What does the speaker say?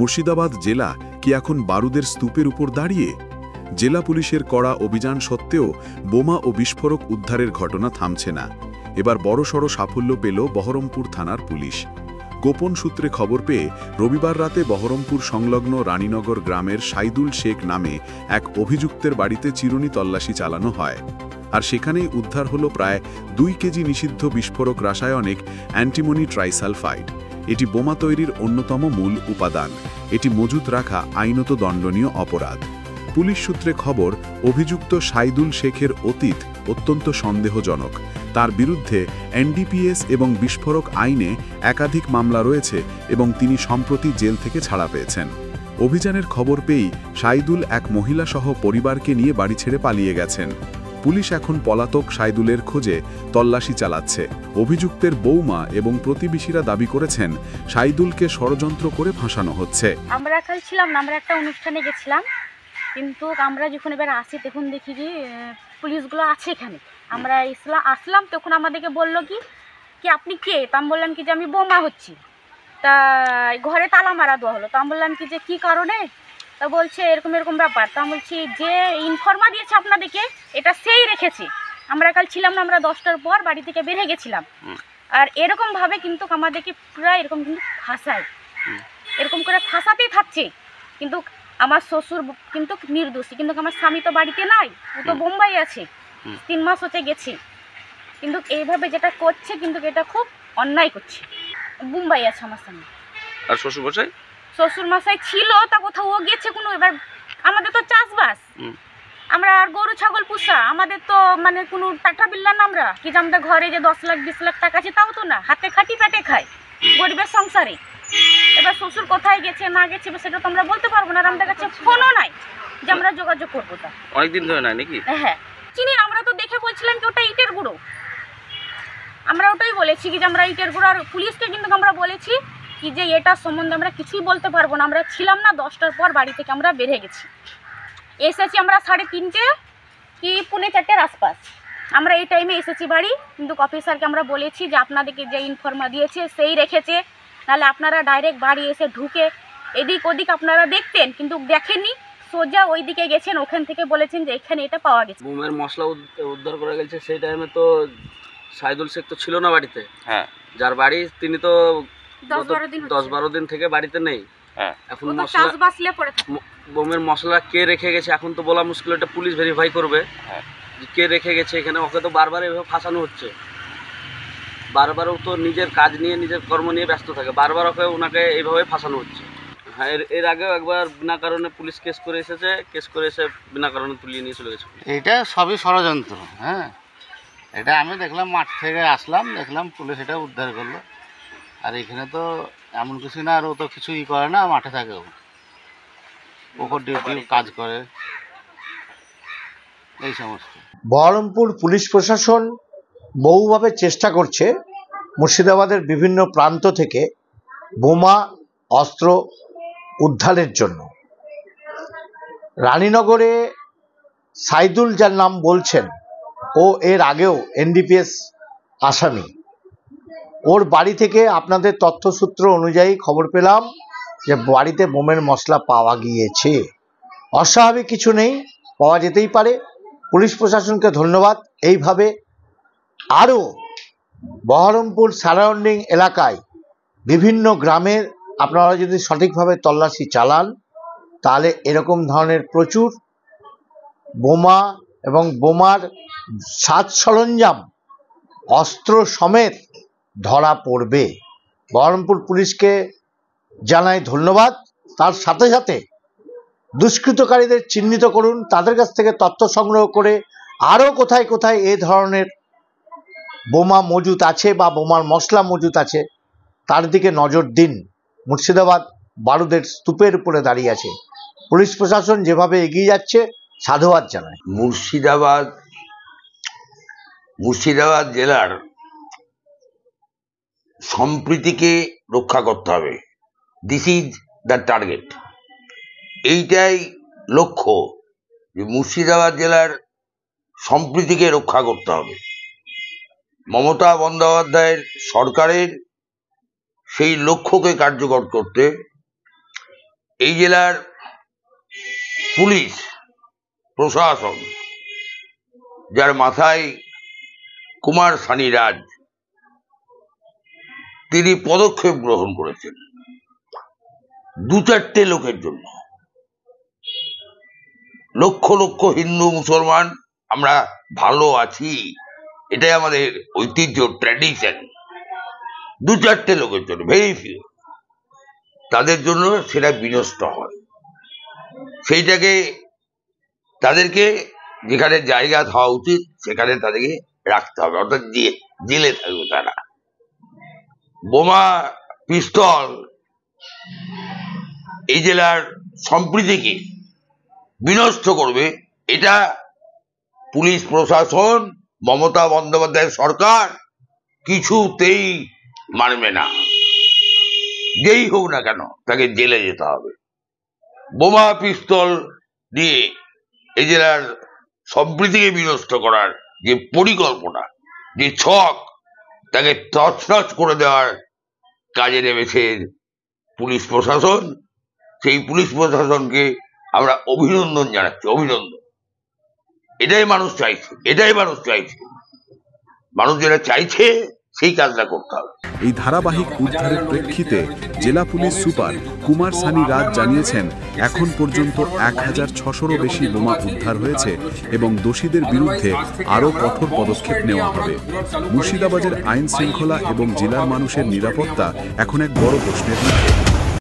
মুর্শিদাবাদ জেলা কি এখন বারুদের স্তূপের উপর দাঁড়িয়ে? জেলা পুলিশের কড়া অভিযান সত্ত্বেও বোমা ও বিস্ফোরক উদ্ধারের ঘটনা থামছে না। এবার বড়সড় সাফল্য পেল বহরমপুর থানার পুলিশ। গোপন সূত্রে খবর পেয়ে রবিবার রাতে বহরমপুর সংলগ্ন রানীনগর গ্রামের সাইদুল শেখ নামে এক অভিযুক্তের বাড়িতে চিরুনি তল্লাশি চালানো হয়। আর সেখানেই উদ্ধার হলো প্রায় 2 কেজি নিষিদ্ধ বিস্ফোরক রাসায়নিক অ্যান্টিমনি ট্রাইসালফাইড। এটি বোমা তৈরির অন্যতম মূল উপাদান। এটি মজুত রাখা আইনত দণ্ডনীয় অপরাধ। পুলিশ সূত্রে খবর, অভিযুক্ত সাইদুল শেখের অতীত অত্যন্ত সন্দেহজনক। তার বিরুদ্ধে এনডিপিএস এবং বিস্ফোরক আইনে একাধিক মামলা রয়েছে এবং তিনি সম্প্রতি জেল থেকে ছাড়া পেয়েছেন। অভিযানের খবর পেয়েই সাইদুল এক মহিলাসহ পরিবারকে নিয়ে বাড়ি ছেড়ে পালিয়ে গেছেন। পুলিশ এখন পলাতক সাইদুলের খোঁজে তল্লাশি চালাচ্ছে। অভিযুক্তের বৌমা এবং প্রতিবেশীরা দাবি করেছেন সাইদুলকে ষড়যন্ত্র করে ফাঁসানো হচ্ছে। আমরা কাল ছিলাম না, আমরা একটা অনুষ্ঠানে গেছিলাম, কিন্তু আমরা যখন এবার আসি তখন দেখি যে পুলিশগুলো আছে এখানে। আমরা আসলাম তখন আমাদেরকে বললো কি আপনি কে? তা আমি বললাম কি যে আমি বোমা হচ্ছি। তা ঘরে তালা মারা দেওয়া হলো। তা আমি বললাম কি যে কী কারণে? তা বলছে এরকম এরকম ব্যাপার। তা আমি বলছি যে ইনফরমা দিয়েছে আপনাদেরকে এটা সেই রেখেছে। আমরা কাল ছিলাম না, আমরা 10টার পর বাড়ি থেকে বেরিয়ে গেছিলাম। আর এরকমভাবে কিন্তু আমাদেরকে পুরো এরকম কিন্তু ফাঁসায়, এরকম করে ফাঁসাতেই থাকছে। কিন্তু আমার শ্বশুর কিন্তু নির্দোষী, কিন্তু আমার স্বামী তো বাড়িতে নাই, ও তো বোম্বাই আছে, 3 মাস হতে গেছে। কিন্তু এইভাবে যেটা করছে কিন্তু এটা খুব অন্যায় করছে। বোম্বাই আছে আমার স্বামী। আর শ্বশুর মশাই ছিল, তা কোথাও ও গেছে কোনো। এবার আমাদের তো চাষবাস, আমরা আর গরু ছাগল পুষা, আমাদের তো মানে কোনো টাকা বিল্লা না। আমরা কি যে আমাদের ঘরে যে 10 লাখ 20 লাখ টাকা আছে তাও তো না, হাতে খাটি পেটে খাই গরিবের সংসারে। এবার শ্বশুর কোথায় গেছে না গেছে সেটা তো আমরা বলতে পারবো না। আর আমাদের কাছে ফোনও নাই যে আমরা যোগাযোগ করবো। তা অনেকদিন ধরে নাই নাকি? হ্যাঁ চিনি, আমরা তো দেখে বলছিলাম কি ওটা ইটের গুঁড়ো। আমরা ওটাই বলেছি কি যে আমরা ইটের গুঁড়ো। আর পুলিশকে কিন্তু আমরা বলেছি কি যে এটা সম্বন্ধে আমরা কিছুই বলতে পারবো না। আমরা ছিলাম না, 10টার পর বাড়ি থেকে আমরা বেরিয়ে গেছি। এসেছি আমরা 3:30 কি 3:45 আশপাশ। আমরা এই টাইমে এসেছি বাড়ি। কিন্তু অফিসারকে আমরা বলেছি যে আপনাদেরকে যে ইনফরমা দিয়েছে সেই রেখেছে, নাহলে আপনারা ডাইরেক্ট বাড়ি এসে ঢুকে এদিক ওদিক আপনারা দেখতেন, কিন্তু দেখেননি, সোজা ওই দিকে গেছেন, ওখান থেকে বলেছেন যে এখানে এটা পাওয়া গেছে। বোমের মশলা উদ্ধার করা গেছে। সেই টাইমে তো সাইদুল শেখ তো ছিল না বাড়িতে। হ্যাঁ, যার বাড়ি তিনি তো 10-12 দিন থেকে বাড়িতে নেই। হ্যাঁ, এখন বোমের মশলা কে রেখে গেছে এখন তো বলা মুশকিল। এটা পুলিশ ভেরিফাই করবে কে রেখে গেছে এখানে। ওকে তো বারবার এভাবে ফাঁসানো হচ্ছে। বারবারও তো নিজের কাজ নিয়ে নিজের কর্ম নিয়ে ব্যস্ত থাকে, বারবার ওনাকে এইভাবে ফাঁসানো হচ্ছে। হ্যাঁ, এর আগেও একবার বিনা কারণে পুলিশ কেস করে এসে বিনা কারণে তুলিয়ে নিয়ে চলে গেছে। এটা সবই ষড়যন্ত্র। হ্যাঁ, এটা আমি দেখলাম, মাঠ থেকে আসলাম, দেখলাম পুলিশ এটা উদ্ধার করলো। আর এখানে তো এমন কিছু না, আর ও তো কিছুই করে না, মাঠে থাকে, ওপর ডিউটি কাজ করে এই সমস্ত। বহরমপুর পুলিশ প্রশাসন বহুভাবে চেষ্টা করছে মুর্শিদাবাদের বিভিন্ন প্রান্ত থেকে বোমা অস্ত্র উদ্ধারের জন্য। রানীনগরে সাইদুল যার নাম বলছেন, ও এর আগেও এনডিপিএস আসামি। ওর বাড়ি থেকে আপনাদের তথ্যসূত্র অনুযায়ী খবর পেলাম যে বাড়িতে বোমের মশলা পাওয়া গিয়েছে। অস্বাভাবিক কিছু নেই, পাওয়া যেতেই পারে। পুলিশ প্রশাসনকে ধন্যবাদ। এইভাবে আরও বহরমপুর সারাউন্ডিং এলাকায় বিভিন্ন গ্রামের আপনারা যদি সঠিকভাবে তল্লাশি চালান, তাহলে এরকম ধরনের প্রচুর বোমা এবং বোমার সাজ সরঞ্জাম অস্ত্র সমেত ধরা পড়বে। বহরমপুর পুলিশকে জানাই ধন্যবাদ। তার সাথে সাথে দুষ্কৃতকারীদের চিহ্নিত করুন, তাদের কাছ থেকে তথ্য সংগ্রহ করে আরও কোথায় কোথায় এ ধরনের বোমা মজুত আছে বা বোমার মশলা মজুত আছে তার দিকে নজর দিন। মুর্শিদাবাদ বারুদের স্তূপের উপরে দাঁড়িয়ে আছে। পুলিশ প্রশাসন যেভাবে এগিয়ে যাচ্ছে সাধুবাদ জানায়। মুর্শিদাবাদ জেলার সম্প্রীতিকে রক্ষা করতে হবে। This is the target. এইটাই লক্ষ্য যে মুর্শিদাবাদ জেলার সম্প্রীতিকে রক্ষা করতে হবে। মমতা বন্দ্যোপাধ্যায়ের সরকারের সেই লক্ষ্যকে কার্যকর করতে এই জেলার পুলিশ প্রশাসন, যার মাথায় কুমার সানি রাজ, তিনি পদক্ষেপ গ্রহণ করেছেন 2-4টে লোকের জন্য। লক্ষ লক্ষ হিন্দু মুসলমান আমরা ভালো আছি, এটাই আমাদের ঐতিহ্য, ট্র্যাডিশন। 2-4টে লোকের জন্য, ভেরি ফিউ, তাদের জন্য সেটা বিনষ্ট হয়। সেইটাকে তাদেরকে যেখানে জায়গা হওয়া উচিত সেখানে তাদেরকে রাখতে হবে, অর্থাৎ জেলে থাকবে তারা। বোমা, পিস্তল এই জেলার সম্প্রীতিকে বিনষ্ট করবে, এটা পুলিশ প্রশাসন, মমতা বন্দ্যোপাধ্যায়ের সরকার কিছুতেই মানবে না। যেই হোক না কেন তাকে জেলে যেতে হবে। বোমা পিস্তল দিয়ে এই জেলার সম্প্রীতিকে বিনষ্ট করার যে পরিকল্পনা, যে ছক, তাকে তছনছ করে দেওয়ার কাজে নেমেছে পুলিশ প্রশাসন। সেই পুলিশ প্রশাসনকে আমরা অভিনন্দন জানাচ্ছি, অভিনন্দন। এটাই মানুষ চাইছে, মানুষ যেটা চাইছে সেই কাজটা করতে হবে। এই ধারাবাহিক উদ্ধারের প্রেক্ষিতে জেলা পুলিশ সুপার কুমার সানি রাজ জানিয়েছেন, এখন পর্যন্ত 1600-রও বেশি বোমা উদ্ধার হয়েছে এবং দোষীদের বিরুদ্ধে আরও কঠোর পদক্ষেপ নেওয়া হবে। মুর্শিদাবাদের আইন শৃঙ্খলা এবং জেলার মানুষের নিরাপত্তা এখন এক বড় প্রশ্নের মুখে।